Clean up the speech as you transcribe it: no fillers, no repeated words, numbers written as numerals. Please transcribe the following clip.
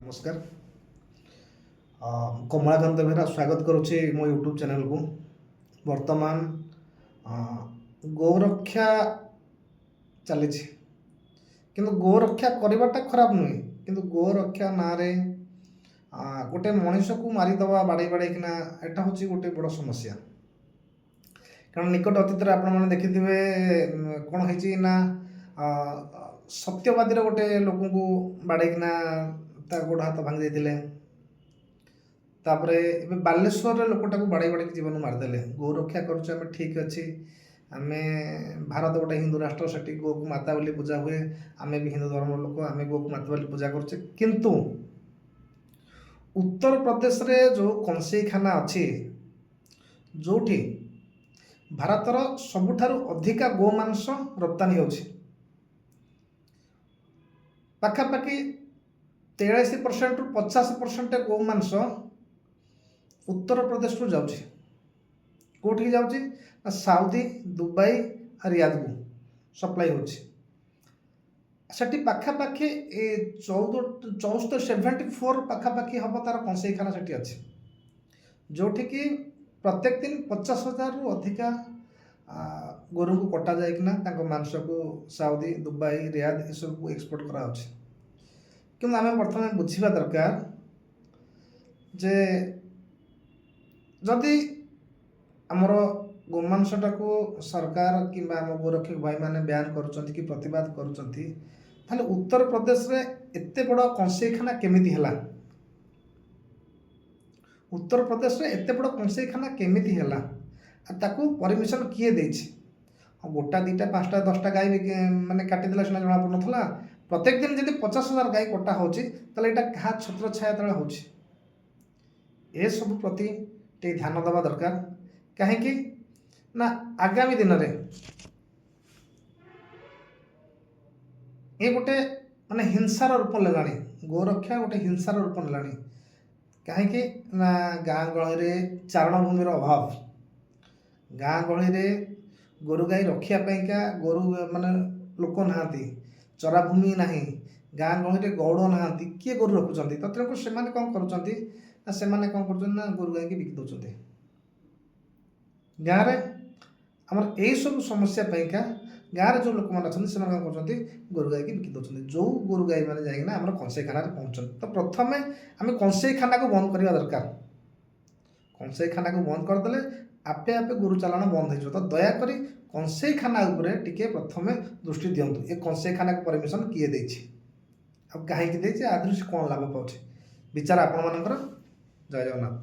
नमस्कार। कमलाकांत बेहरा स्वागत करुच्चे मो यूट्यूब चैनल को। वर्तमान गोरक्षा चली किंतु गोरक्षा करवाटा खराब नुहे किंतु गोरक्षा ना रे गोटे मनीष को मारिदवा बाड़े बाड़े किना एटा हूँ गोटे बड़ समस्या। कारण निकट अतीत आपने देखिथे कौन है सत्यवादी गोटे लोक को बाड़ेकिना गोड़ हाथ भांगी देते बालेश्वर लोकटा को बाड़े बाड़े जीवन मारिदे। गौ रक्षा करें ठीक अच्छे आम भारत गोटे हिंदू राष्ट्र से गो को माता बोली पूजा हुए आम भी हिंदू धर्म लोक आम गो को माता बोली पूजा करुचे किंतु उत्तर प्रदेश रे जो कंसेईखाना अच्छी जो भारतर सबुठारु अधिका गोमांस रप्तानी होछि पाखापाखि 83% रु 50% गोमांस उत्तर प्रदेश को जाऊँगी कौटी जाऊँगी साउदी दुबई रियाद को सप्लाई होछि सेठी पाखापाखि 74 पाखापाखि हम तार कंसेईखाना सेठी अच्छे जोठी कि प्रत्येक दिन 50,000 रु अधिका गोरु को कटा जाइकिना मांस को साउदी दुबई रियाद ये सब को एक्सपोर्ट करा होछि। किंतु आम प्रथम बुझा दरकार जे जदि आमर गोमांसटा को सरकार कि गोरक्षक भाई मैंने बयान कर प्रतिवाद कर उत्तर प्रदेश रे एते बड़ कंसेईखाना केमिति हैला उत्तर प्रदेश रे एते बड़ कंसेईखाना केमिति हैला ताकू परमिशन किए देछि गोटा दीटा 5टा 10टा गाय माने काटिदेला सिना जना पड़ नथला प्रत्येक दिन जदि 50,000 गाय कटा होछि तले एटा कहा छत्र छाया तले होछि ए सब प्रति टे ध्यान देवा दरकार कहीं ना आगामी दिन रे ये गोटे माने हिंसार रूप लेलानी गोरक्षा गोटे हिंसार रूप नेलानी कहीं ना गाँ गहली चारण भूमि अभाव गाँ गहली गोरु गाई रखापा गोरु माने लोक नहांती चराभूमि ना गाँ गहली गौड़ नहांती किए गोरु रखुच्च तथ्य से कौन कर गोरु गाई की बिकी दौरान गाँव में आमर यही सब समस्या गाँव में जो लोक मैंने अच्छे से गोरु गाई की बिकी दौरान जो गोरु गाई मैंने जाइना कंसेईखाना पहुँचते तो प्रथम आम कंसेईखाना को बंद करवा दरकार कंसेईखाना को बंद करदे आपे आपे गोरु चालाण बंद हो तो दयाकोरी कंसेईखाना उपरे टिके प्रथम दृष्टि दिंतु ये कंसेईखाना को परमिशन किए देछि अब कहीं आ दृश्य कौन लाभ पाँच विचार आपण मानकर जय जगन्नाथ।